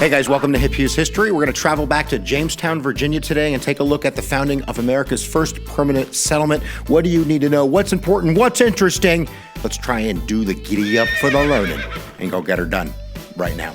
Hey guys, welcome to HipHughes History. We're going to travel back to Jamestown, Virginia today and take a look at the founding of America's first permanent settlement. What do you need to know? What's important? What's interesting? Let's try and do the giddy up for the learning and go get her done right now.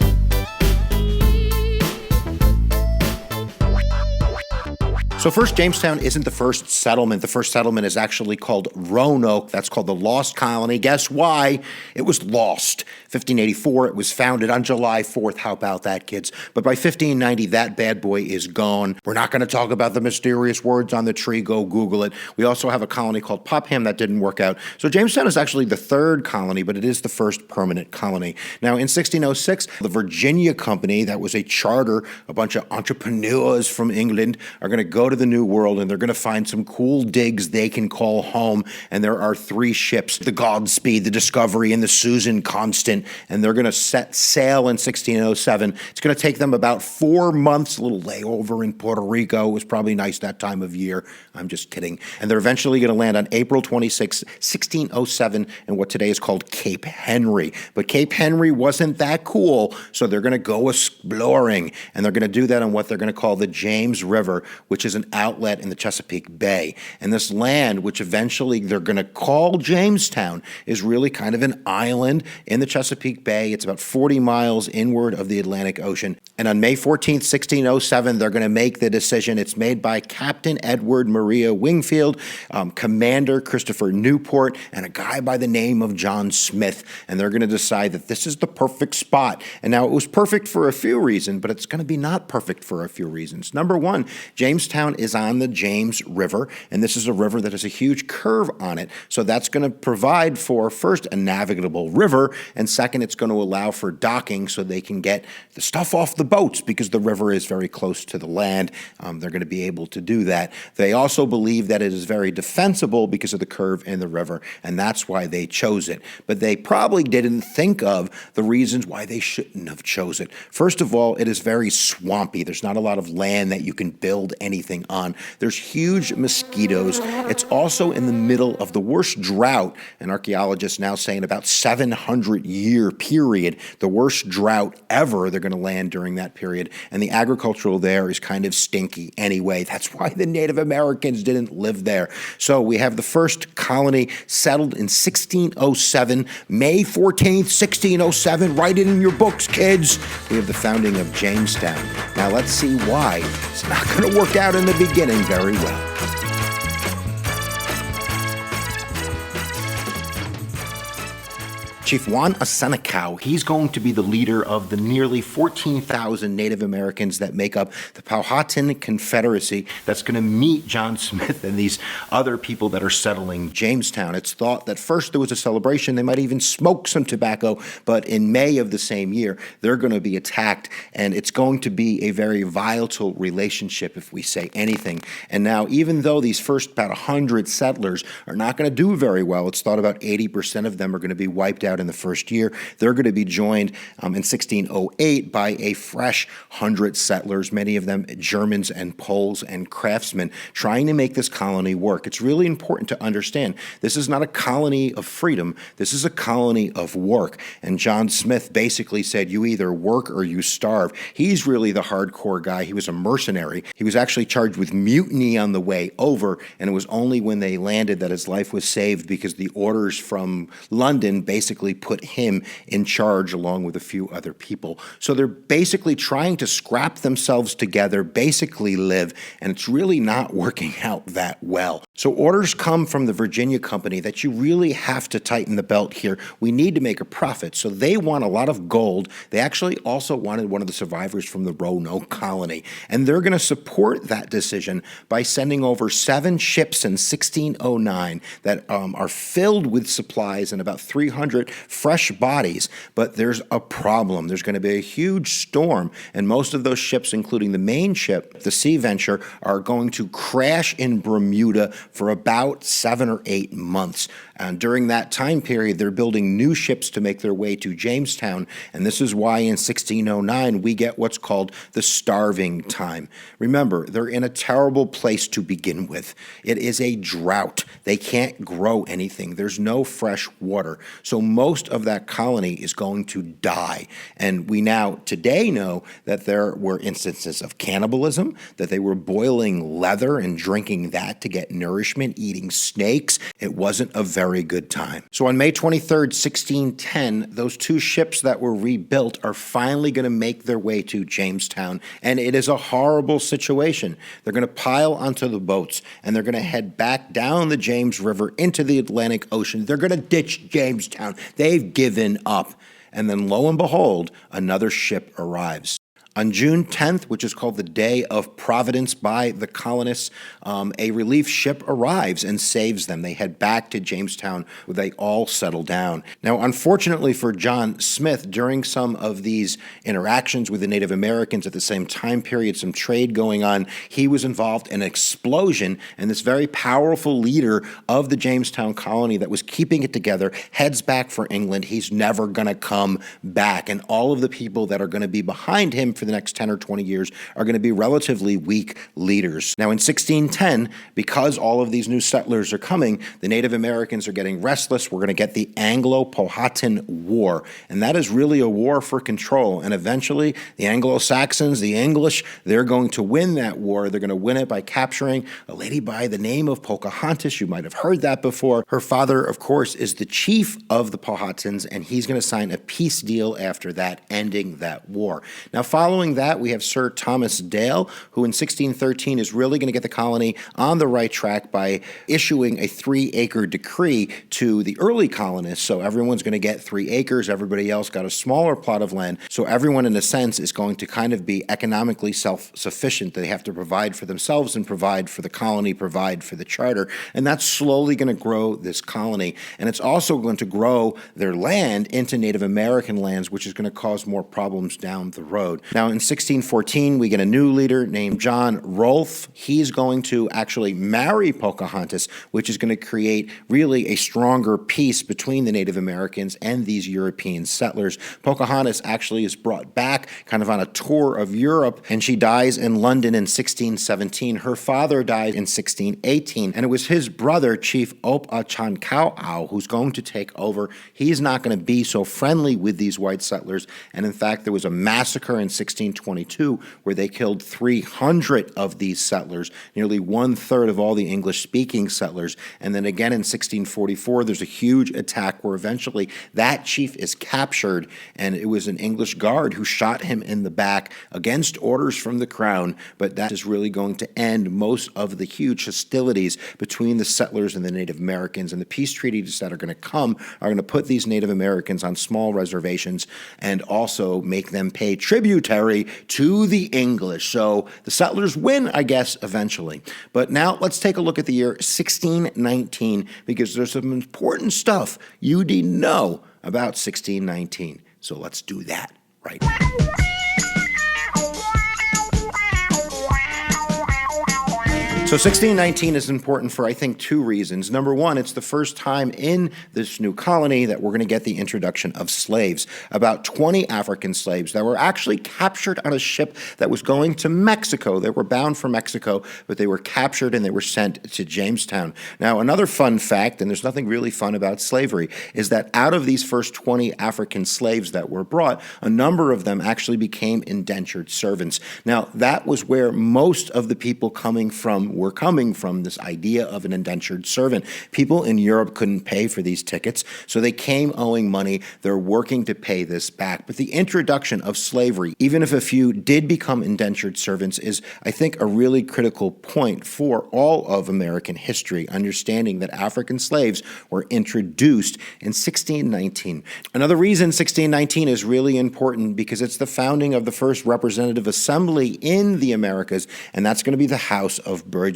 So first, Jamestown isn't the first settlement. The first settlement is actually called Roanoke. That's called the Lost Colony. Guess why? It was lost. 1584, it was founded on July 4th. How about that, kids? But by 1590, that bad boy is gone. We're not going to talk about the mysterious words on the tree. Go Google it. We also have a colony called Popham that didn't work out. So Jamestown is actually the third colony, but it is the first permanent colony. Now, in 1606, the Virginia Company, that was a charter, a bunch of entrepreneurs from England, are going to go to the New World, and they're going to find some cool digs they can call home. And there are three ships, the Godspeed, the Discovery, and the Susan Constant, and they're going to set sail in 1607. It's going to take them about 4 months, a little layover in Puerto Rico. It was probably nice that time of year. I'm just kidding. And they're eventually going to land on April 26, 1607, in what today is called Cape Henry. But Cape Henry wasn't that cool, so they're going to go exploring, and they're going to do that on what they're going to call the James River, which is an outlet in the Chesapeake Bay. And this land, which eventually they're going to call Jamestown, is really kind of an island in the Chesapeake Bay. It's about 40 miles inward of the Atlantic Ocean. And on May 14th, 1607, they're going to make the decision. It's made by Captain Edward Maria Wingfield, Commander Christopher Newport, and a guy by the name of John Smith. And they're going to decide that this is the perfect spot. And now it was perfect for a few reasons, but it's going to be not perfect for a few reasons. Number one, Jamestown is on the James River, and this is a river that has a huge curve on it. So that's going to provide for, first, a navigable river, and second, it's going to allow for docking so they can get the stuff off the boats because the river is very close to the land. They're going to be able to do that. They also believe that it is very defensible because of the curve in the river, and that's why they chose it. But they probably didn't think of the reasons why they shouldn't have chose it. First of all, it is very swampy. There's not a lot of land that you can build anything on. There's huge mosquitoes. It's also in the middle of the worst drought, and archaeologists now say in about 700-year period, the worst drought ever. They're going to land during that period, and the agricultural there is kind of stinky anyway. That's why the Native Americans didn't live there. So we have the first colony settled in 1607, May 14th, 1607. Write it in your books, kids. We have the founding of Jamestown. Now let's see why it's not going to work out in the beginning very well. Chief Juan Asenacow, he's going to be the leader of the nearly 14,000 Native Americans that make up the Powhatan Confederacy that's going to meet John Smith and these other people that are settling Jamestown. It's thought that first there was a celebration, they might even smoke some tobacco, but in May of the same year, they're going to be attacked, and it's going to be a very volatile relationship if we say anything. And now, even though these first about 100 settlers are not going to do very well, it's thought about 80% of them are going to be wiped out in the first year. They're going to be joined in 1608 by a fresh 100 settlers, many of them Germans and Poles and craftsmen, trying to make this colony work. It's really important to understand this is not a colony of freedom. This is a colony of work. And John Smith basically said, you either work or you starve. He's really the hardcore guy. He was a mercenary. He was actually charged with mutiny on the way over, and it was only when they landed that his life was saved because the orders from London basically put him in charge along with a few other people. So they're basically trying to scrap themselves together, basically live, and it's really not working out that well. So orders come from the Virginia Company that you really have to tighten the belt here. We need to make a profit. So they want a lot of gold. They actually also wanted one of the survivors from the Roanoke colony, and they're going to support that decision by sending over 7 ships in 1609 that are filled with supplies and about 300 fresh bodies. But there's a problem. There's going to be a huge storm, and most of those ships, including the main ship, the Sea Venture, are going to crash in Bermuda for about 7 or 8 months. And during that time period, they're building new ships to make their way to Jamestown, and this is why in 1609 we get what's called the starving time. Remember, they're in a terrible place to begin with. It is a drought. They can't grow anything. There's no fresh water. So most most of that colony is going to die. And we now today know that there were instances of cannibalism, that they were boiling leather and drinking that to get nourishment, eating snakes. It wasn't a very good time. So on May 23rd, 1610, those two ships that were rebuilt are finally going to make their way to Jamestown. And it is a horrible situation. They're going to pile onto the boats and they're going to head back down the James River into the Atlantic Ocean. They're going to ditch Jamestown. They've given up. And then lo and behold, another ship arrives. On June 10th, which is called the Day of Providence by the colonists, a relief ship arrives and saves them. They head back to Jamestown where they all settle down. Now, unfortunately for John Smith, during some of these interactions with the Native Americans at the same time period, some trade going on, he was involved in an explosion, and this very powerful leader of the Jamestown colony that was keeping it together heads back for England. He's never going to come back, and all of the people that are going to be behind him for the next 10 or 20 years are going to be relatively weak leaders. Now in 1610, because all of these new settlers are coming, the Native Americans are getting restless. We're going to get the Anglo-Powhatan War, and that is really a war for control. And eventually the Anglo-Saxons, the English, they're going to win that war. They're going to win it by capturing a lady by the name of Pocahontas. You might have heard that before. Her father, of course, is the chief of the Powhatans, and he's going to sign a peace deal after that, ending that war. Now, following that, we have Sir Thomas Dale, who in 1613 is really going to get the colony on the right track by issuing a 3-acre decree to the early colonists. So everyone's going to get 3 acres. Everybody else got a smaller plot of land. So everyone, in a sense, is going to kind of be economically self-sufficient. They have to provide for themselves and provide for the colony, provide for the charter. And that's slowly going to grow this colony. And it's also going to grow their land into Native American lands, which is going to cause more problems down the road. Now, in 1614, we get a new leader named John Rolfe. He's going to actually marry Pocahontas, which is going to create really a stronger peace between the Native Americans and these European settlers. Pocahontas actually is brought back kind of on a tour of Europe, and she dies in London in 1617. Her father died in 1618, and it was his brother, Chief Op-a-Chankau, who's going to take over. He's not going to be so friendly with these white settlers, and in fact, there was a massacre in 1622 where they killed 300 of these settlers, nearly 1/3 of all the English-speaking settlers. And then again in 1644, there's a huge attack where eventually that chief is captured, and it was an English guard who shot him in the back against orders from the crown. But that is really going to end most of the huge hostilities between the settlers and the Native Americans. And the peace treaties that are going to come are going to put these Native Americans on small reservations and also make them pay tributary to the English. So the settlers win, I guess, eventually. But now let's take a look at the year 1619, because there's some important stuff you need to know about 1619. So let's do that right now. So 1619 is important for, I think, 2 reasons. Number one, it's the first time in this new colony that we're going to get the introduction of slaves. About 20 African slaves that were actually captured on a ship that was going to Mexico. They were bound for Mexico, but they were captured and they were sent to Jamestown. Now, another fun fact, and there's nothing really fun about slavery, is that out of these first 20 African slaves that were brought, a number of them actually became indentured servants. Now, that was where most of the people were coming from, this idea of an indentured servant. People in Europe couldn't pay for these tickets, so they came owing money. They're working to pay this back. But the introduction of slavery, even if a few did become indentured servants, is, I think, a really critical point for all of American history, understanding that African slaves were introduced in 1619. Another reason 1619 is really important because it's the founding of the first representative assembly in the Americas, and that's going to be the House of Burgesses.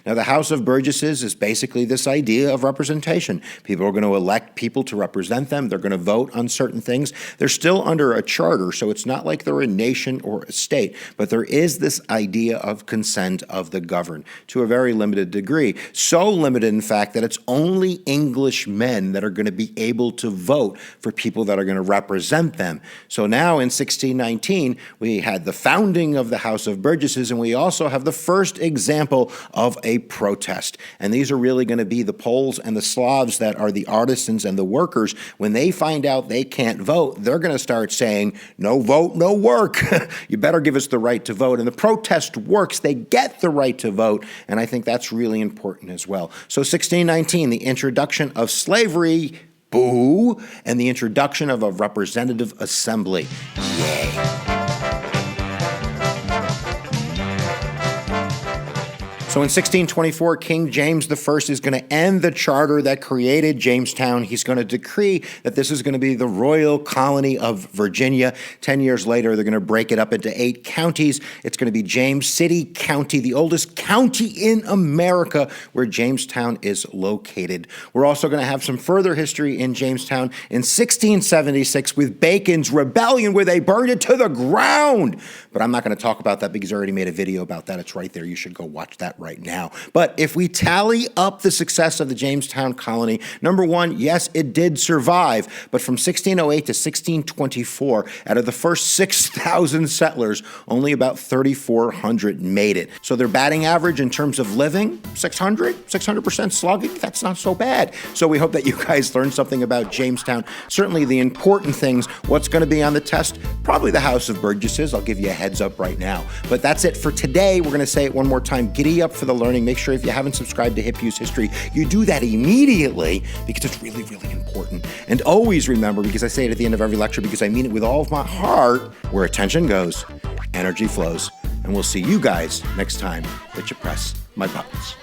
Now, the House of Burgesses is basically this idea of representation. People are going to elect people to represent them. They're going to vote on certain things. They're still under a charter, so it's not like they're a nation or a state, but there is this idea of consent of the governed to a very limited degree. So limited, in fact, that it's only English men that are going to be able to vote for people that are going to represent them. So now in 1619, we had the founding of the House of Burgesses, and we also have the first example symbol of a protest. And these are really going to be the Poles and the Slavs that are the artisans and the workers. When they find out they can't vote, they're going to start saying, no vote, no work. You better give us the right to vote. And the protest works. They get the right to vote. And I think that's really important as well. So 1619, the introduction of slavery, boo, and the introduction of a representative assembly. Yay. So in 1624, King James I is going to end the charter that created Jamestown. He's going to decree that this is going to be the royal colony of Virginia. 10 years later, they're going to break it up into 8 counties. It's going to be James City County, the oldest county in America where Jamestown is located. We're also going to have some further history in Jamestown in 1676 with Bacon's rebellion where they burned it to the ground. But I'm not going to talk about that because I already made a video about that. It's right there. You should go watch that right now. But if we tally up the success of the Jamestown colony, number one, yes, it did survive. But from 1608 to 1624, out of the first 6,000 settlers, only about 3,400 made it. So their batting average in terms of living, 600% slugging, that's not so bad. So we hope that you guys learned something about Jamestown. Certainly the important things, what's going to be on the test, probably the House of Burgesses. I'll give you a heads up right now. But that's it for today. We're going to say it one more time. Giddy up for the learning. Make sure if you haven't subscribed to HipHughes History, you do that immediately because it's really, really important. And always remember, because I say it at the end of every lecture, because I mean it with all of my heart, where attention goes, energy flows. And we'll see you guys next time that you press my buttons.